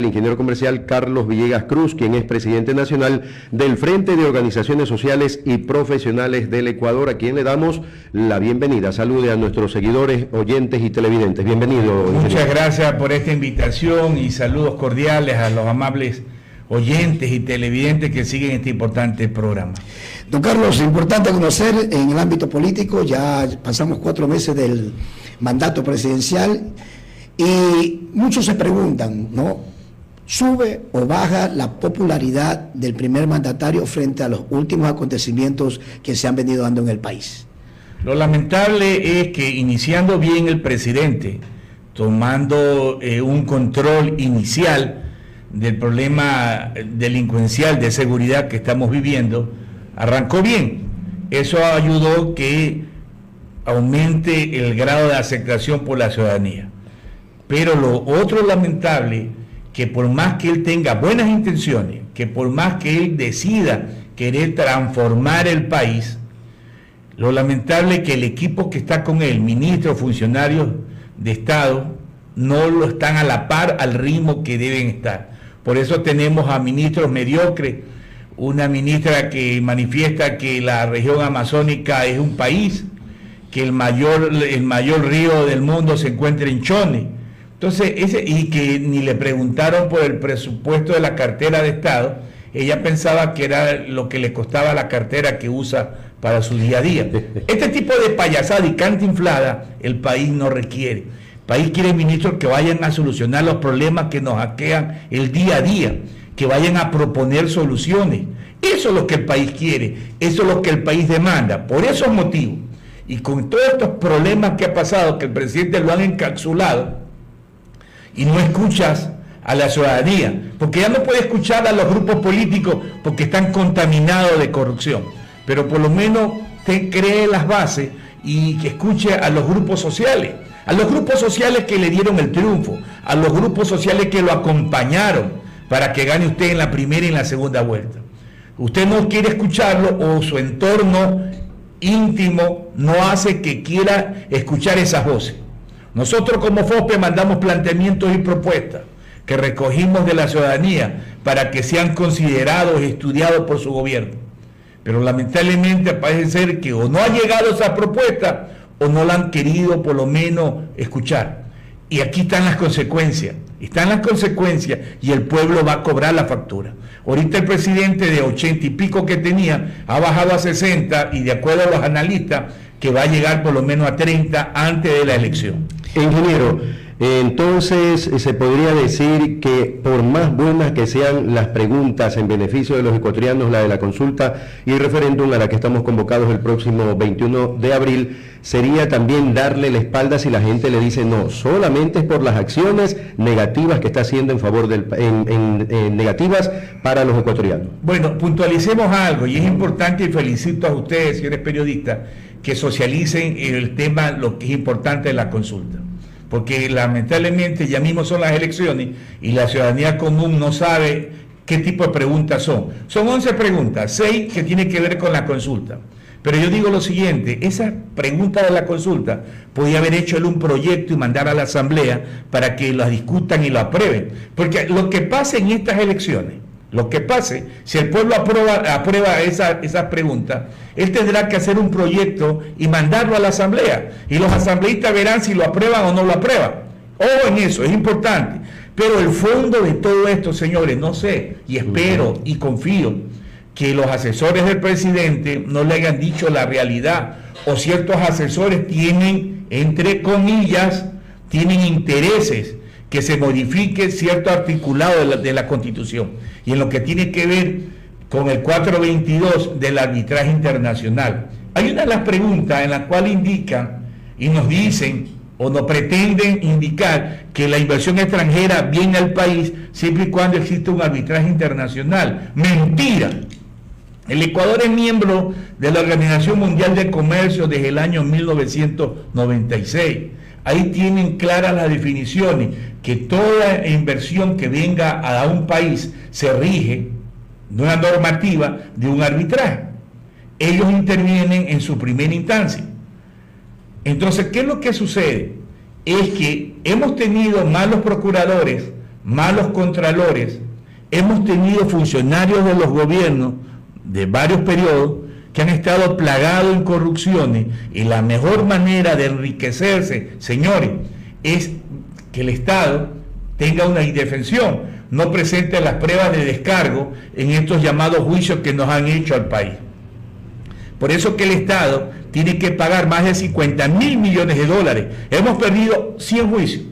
ingeniero comercial Carlos Villegas Cruz, quien es presidente nacional del Frente de Organizaciones Sociales y Profesionales del Ecuador, a quien le damos la bienvenida. Salude a nuestros seguidores, oyentes y televidentes. Bienvenido. Muchas gracias por esta invitación y saludos cordiales a los amables oyentes y televidentes que siguen este importante programa. Don Carlos, importante conocer en el ámbito político, ya pasamos 4 meses del mandato presidencial y muchos se preguntan, ¿no? ¿Sube o baja la popularidad del primer mandatario frente a los últimos acontecimientos que se han venido dando en el país? Lo lamentable es que iniciando bien el presidente, tomando un control inicial del problema delincuencial de seguridad que estamos viviendo, arrancó bien. Eso ayudó que aumente el grado de aceptación por la ciudadanía. Pero lo otro lamentable, que por más que él tenga buenas intenciones, que por más que él decida querer transformar el país, lo lamentable es que el equipo que está con él, ministros, funcionarios de Estado, no lo están a la par al ritmo que deben estar. Por eso tenemos a ministros mediocres, una ministra que manifiesta que la región amazónica es un país, que el mayor río del mundo se encuentra en Chone. Entonces, y que ni le preguntaron por el presupuesto de la cartera de Estado, ella pensaba que era lo que le costaba la cartera que usa para su día a día. Este tipo de payasada y canta inflada, el país no requiere. El país quiere ministros que vayan a solucionar los problemas que nos aquean el día a día, que vayan a proponer soluciones. Eso es lo que el país quiere, eso es lo que el país demanda. Por esos motivos, y con todos estos problemas que ha pasado, que el presidente lo han encapsulado, y no escuchas a la ciudadanía, porque ya no puede escuchar a los grupos políticos porque están contaminados de corrupción, pero por lo menos te cree las bases y que escuche a los grupos sociales, que le dieron el triunfo, a los grupos sociales que lo acompañaron para que gane usted en la primera y en la segunda vuelta. Usted no quiere escucharlo o su entorno íntimo no hace que quiera escuchar esas voces. Nosotros como FOSPE mandamos planteamientos y propuestas que recogimos de la ciudadanía para que sean considerados y estudiados por su gobierno. Pero lamentablemente parece ser que o no ha llegado esa propuesta o no la han querido por lo menos escuchar. Y aquí están las consecuencias y el pueblo va a cobrar la factura. Ahorita el presidente de 80 y pico que tenía ha bajado a 60 y de acuerdo a los analistas que va a llegar por lo menos a 30 antes de la elección. Ingeniero, entonces se podría decir que por más buenas que sean las preguntas en beneficio de los ecuatorianos, la de la consulta y el referéndum a la que estamos convocados el próximo 21 de abril, sería también darle la espalda si la gente le dice no, solamente es por las acciones negativas que está haciendo en favor negativas para los ecuatorianos. Bueno, puntualicemos algo y es importante y felicito a ustedes, señores periodistas, que socialicen el tema, lo que es importante de la consulta. Porque lamentablemente ya mismo son las elecciones y la ciudadanía común no sabe qué tipo de preguntas son. Son 11 preguntas, 6 que tienen que ver con la consulta. Pero yo digo lo siguiente, esa pregunta de la consulta podía haber hecho él un proyecto y mandar a la asamblea para que la discutan y lo aprueben. Porque lo que pasa en estas elecciones, si el pueblo aprueba esas preguntas, él tendrá que hacer un proyecto y mandarlo a la asamblea. Y los asambleístas verán si lo aprueban o no lo aprueban. Ojo en eso, es importante. Pero el fondo de todo esto, señores, no sé, y espero y confío que los asesores del presidente no le hayan dicho la realidad, o ciertos asesores tienen, entre comillas, tienen intereses que se modifique cierto articulado de la Constitución. Y en lo que tiene que ver con el 422 del arbitraje internacional. Hay una de las preguntas en la cual indican y nos dicen o nos pretenden indicar que la inversión extranjera viene al país siempre y cuando existe un arbitraje internacional. Mentira. El Ecuador es miembro de la Organización Mundial de Comercio desde el año 1996. Ahí tienen claras las definiciones, que toda inversión que venga a un país se rige de una normativa de un arbitraje. Ellos intervienen en su primera instancia. Entonces, ¿qué es lo que sucede? Es que hemos tenido malos procuradores malos contralores, hemos tenido funcionarios de los gobiernos de varios periodos que han estado plagados en corrupciones, y la mejor manera de enriquecerse, señores, es que el Estado tenga una indefensión, no presente las pruebas de descargo en estos llamados juicios que nos han hecho al país. Por eso que el Estado tiene que pagar más de 50.000 millones de dólares. Hemos perdido 100 juicios.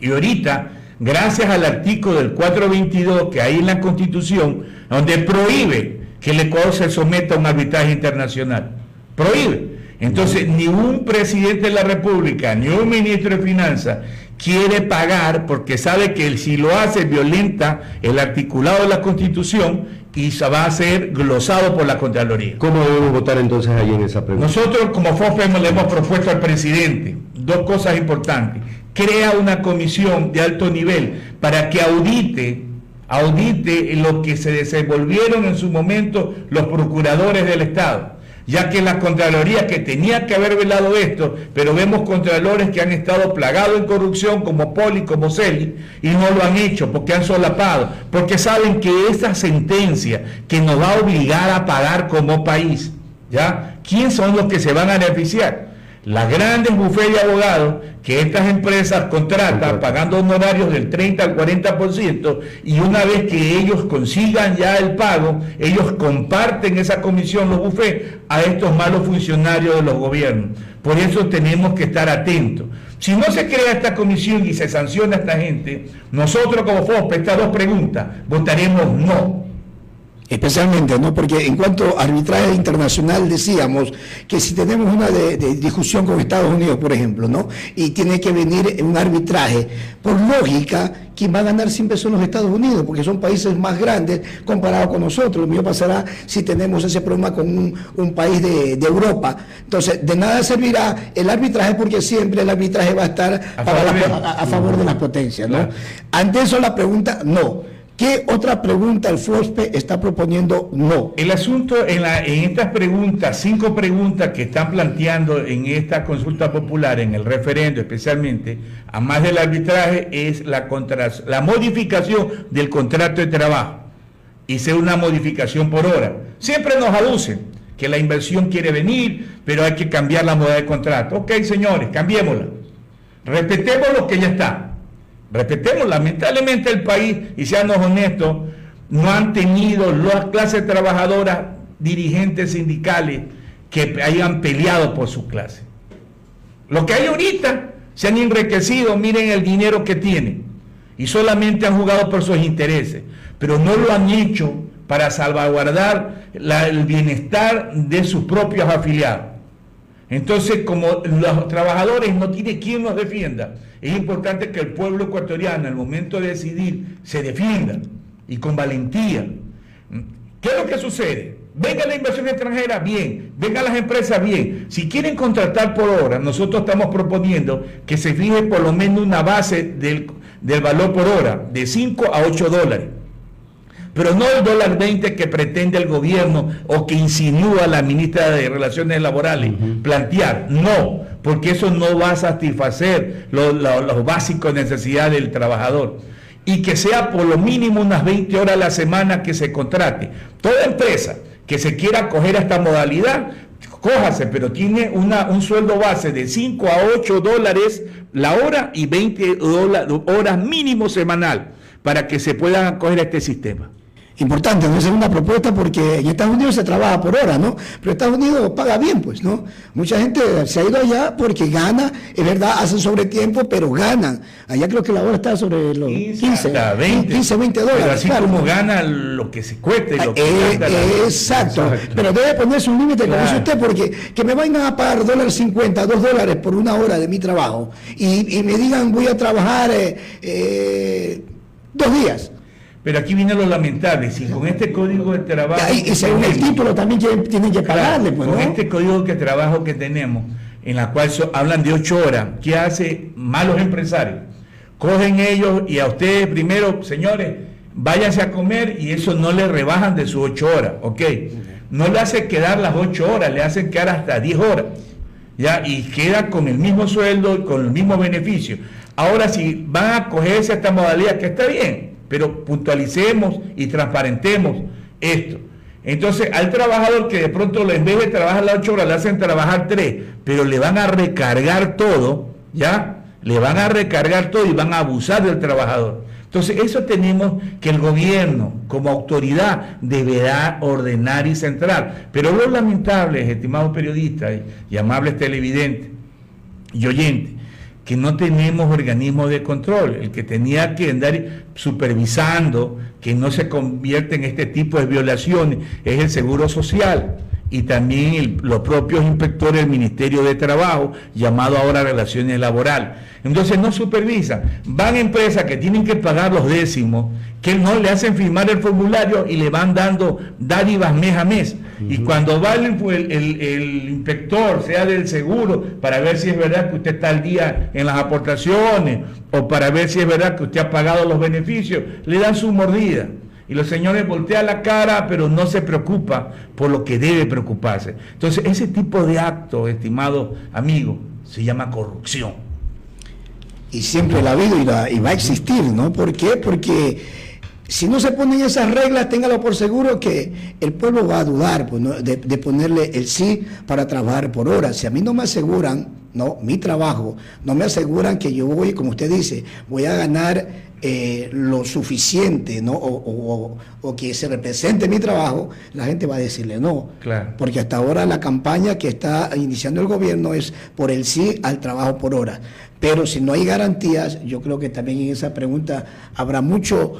Y ahorita, gracias al artículo del 422 que hay en la Constitución, donde prohíbe que el Ecuador se someta a un arbitraje internacional. Prohíbe. Entonces, ni un presidente de la República, ni un ministro de Finanzas quiere pagar, porque sabe que si lo hace violenta el articulado de la Constitución y se va a ser glosado por la Contraloría. ¿Cómo debemos votar entonces ahí en esa pregunta? Nosotros como FOSPE le hemos propuesto al presidente dos cosas importantes. Crea una comisión de alto nivel para que audite lo que se desenvolvieron en su momento los procuradores del Estado, ya que la Contraloría, que tenía que haber velado esto, pero vemos contralores que han estado plagados en corrupción como Poli, como Celi, y no lo han hecho porque han solapado, porque saben que esa sentencia que nos va a obligar a pagar como país, ¿ya? ¿Quién son los que se van a beneficiar? Las grandes bufetes de abogados que estas empresas contratan pagando honorarios del 30 al 40%, y una vez que ellos consigan ya el pago, ellos comparten esa comisión, los bufetes, a estos malos funcionarios de los gobiernos. Por eso tenemos que estar atentos. Si no se crea esta comisión y se sanciona a esta gente, nosotros como FOSPE, estas dos preguntas, votaremos no. Especialmente, ¿no? Porque en cuanto a arbitraje internacional decíamos que si tenemos una de discusión con Estados Unidos, por ejemplo, ¿no? Y tiene que venir un arbitraje, por lógica, quien va a ganar siempre son los Estados Unidos, porque son países más grandes comparados con nosotros. Lo mismo pasará si tenemos ese problema con un país de Europa. Entonces, de nada servirá el arbitraje, porque siempre el arbitraje va a estar a favor de las potencias, ¿no? Claro. Ante eso la pregunta, no. ¿Qué otra pregunta el FOSPE está proponiendo no? El asunto en estas preguntas, 5 preguntas que están planteando en esta consulta popular, en el referendo especialmente, a más del arbitraje, es la modificación del contrato de trabajo, y sea una modificación por hora. Siempre nos aducen que la inversión quiere venir, pero hay que cambiar la modalidad de contrato. Ok, señores, cambiémosla. Respetemos lo que ya está. Respetemos, lamentablemente el país, y seamos honestos, no han tenido las clases trabajadoras, dirigentes sindicales que hayan peleado por su clase. Lo que hay ahorita, se han enriquecido, miren el dinero que tienen, y solamente han jugado por sus intereses, pero no lo han hecho para salvaguardar el bienestar de sus propios afiliados. Entonces, como los trabajadores no tienen quien los defienda, es importante que el pueblo ecuatoriano, al momento de decidir, se defienda, y con valentía. ¿Qué es lo que sucede? Venga la inversión extranjera, bien. Venga las empresas, bien. Si quieren contratar por hora, nosotros estamos proponiendo que se fije por lo menos una base del valor por hora, de 5 a 8 dólares. Pero no el $1.20 que pretende el gobierno o que insinúa la ministra de Relaciones Laborales plantear. No, porque eso no va a satisfacer los básicos necesidades del trabajador. Y que sea por lo mínimo unas 20 horas a la semana que se contrate. Toda empresa que se quiera acoger a esta modalidad, cójase, pero tiene un sueldo base de 5 a 8 dólares la hora y 20 horas mínimo semanal para que se puedan acoger a este sistema. Importante, ¿no? Esa es una propuesta, porque en Estados Unidos se trabaja por hora, ¿no? Pero Estados Unidos paga bien, pues, ¿no? Mucha gente se ha ido allá porque gana, es verdad, hacen sobretiempo, pero ganan. Allá creo que la hora está sobre los 15, 20 dólares. Pero así claro, como gana lo que se cueste. Exacto, pero debe ponerse un límite, como dice usted, porque que me vayan a pagar $1.50, $2 por una hora de mi trabajo y me digan voy a trabajar 2 días. Pero aquí viene lo lamentable, si con este código de trabajo... Y según el título también tienen que pagarle, pues, con ¿no? este código de trabajo que tenemos, en la cual hablan de 8 horas, ¿qué hace malos empresarios? Cogen ellos y a ustedes primero, señores, váyanse a comer, y eso no le rebajan de sus 8 horas, ¿ok? No le hace quedar las 8 horas, le hacen quedar hasta 10 horas, ¿ya? Y queda con el mismo sueldo y con el mismo beneficio. Ahora, si van a acogerse a esta modalidad, que está bien, pero puntualicemos y transparentemos esto. Entonces, al trabajador que de pronto en vez de trabajar las 8 horas, le hacen trabajar 3, pero le van a recargar todo, ¿ya? Le van a recargar todo y van a abusar del trabajador. Entonces, eso tenemos que el gobierno, como autoridad, deberá ordenar y centrar. Pero lo lamentable, estimados periodistas y amables televidentes y oyentes, que no tenemos organismos de control. El que tenía que andar supervisando que no se convierta en este tipo de violaciones es el Seguro Social y también los propios inspectores del Ministerio de Trabajo, llamado ahora Relaciones Laborales. Entonces no supervisan. Van empresas que tienen que pagar los décimos, que no le hacen firmar el formulario y le van dando dádivas mes a mes. Y cuando va el inspector, sea del seguro, para ver si es verdad que usted está al día en las aportaciones o para ver si es verdad que usted ha pagado los beneficios, le dan su mordida. Y los señores voltean la cara, pero no se preocupa por lo que debe preocuparse. Entonces, ese tipo de acto, estimado amigo, se llama corrupción. Y siempre la ha habido y va a existir, ¿no? ¿Por qué? Porque si no se ponen esas reglas, téngalo por seguro que el pueblo va a dudar pues, ¿no? de ponerle el sí para trabajar por horas. Si a mí no me aseguran, no, mi trabajo, no me aseguran que yo voy, como usted dice, voy a ganar lo suficiente, ¿no? O que se represente mi trabajo, la gente va a decirle no. Claro. Porque hasta ahora la campaña que está iniciando el gobierno es por el sí al trabajo por horas. Pero si no hay garantías, yo creo que también en esa pregunta habrá mucho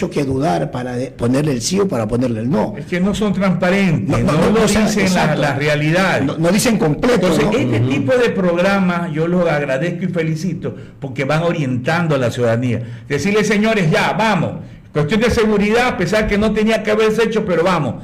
que dudar para ponerle el sí o para ponerle el no. Es que no son transparentes, no lo dicen las realidades. No dicen completo. Entonces, ¿no? este tipo de programas yo los agradezco y felicito porque van orientando a la ciudadanía. Decirle, señores, ya, vamos. Cuestión de seguridad, a pesar que no tenía que haberse hecho, pero vamos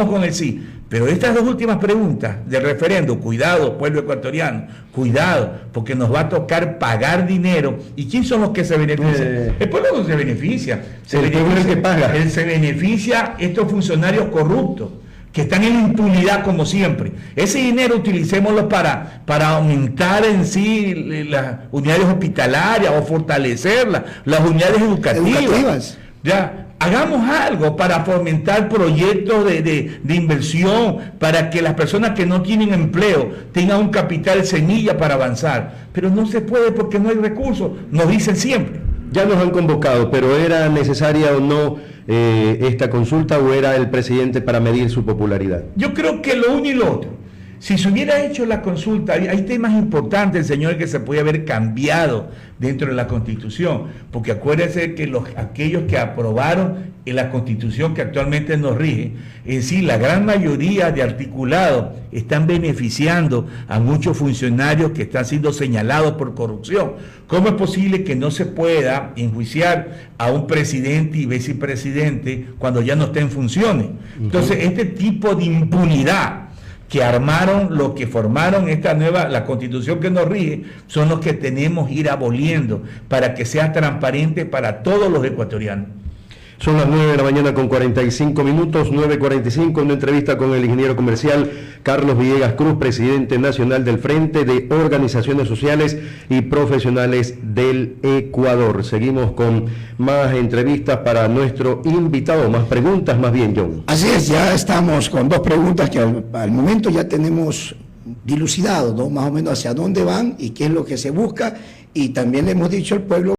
con el sí. Pero estas dos últimas preguntas del referendo, cuidado, pueblo ecuatoriano, cuidado, porque nos va a tocar pagar dinero. ¿Y quién son los que se benefician? El pueblo no se beneficia. El pueblo es el que paga. Se beneficia estos funcionarios corruptos, que están en impunidad como siempre. Ese dinero utilicémoslo para aumentar en sí las unidades hospitalarias o fortalecerlas, las unidades educativas. Ya. Hagamos algo para fomentar proyectos de inversión, para que las personas que no tienen empleo tengan un capital semilla para avanzar. Pero no se puede porque no hay recursos, nos dicen siempre. Ya nos han convocado, pero ¿era necesaria o no esta consulta o era el presidente para medir su popularidad? Yo creo que lo uno y lo otro. Si se hubiera hecho la consulta, hay temas importantes, señor, que se puede haber cambiado dentro de la Constitución, porque acuérdense que aquellos que aprobaron en la Constitución que actualmente nos rige, en sí la gran mayoría de articulados están beneficiando a muchos funcionarios que están siendo señalados por corrupción. ¿Cómo es posible que no se pueda enjuiciar a un presidente y vicepresidente cuando ya no está en funciones? Entonces, este tipo de impunidad que armaron, los que formaron la Constitución que nos rige, son los que tenemos que ir aboliendo para que sea transparente para todos los ecuatorianos. Son las 9 de la mañana con 45 minutos, 9:45, una entrevista con el ingeniero comercial Carlos Villegas Cruz, presidente nacional del Frente de Organizaciones Sociales y Profesionales del Ecuador. Seguimos con más entrevistas para nuestro invitado, más preguntas más bien, John. Así es, ya estamos con dos preguntas que al momento ya tenemos dilucidado, ¿no? Más o menos hacia dónde van y qué es lo que se busca, y también le hemos dicho al pueblo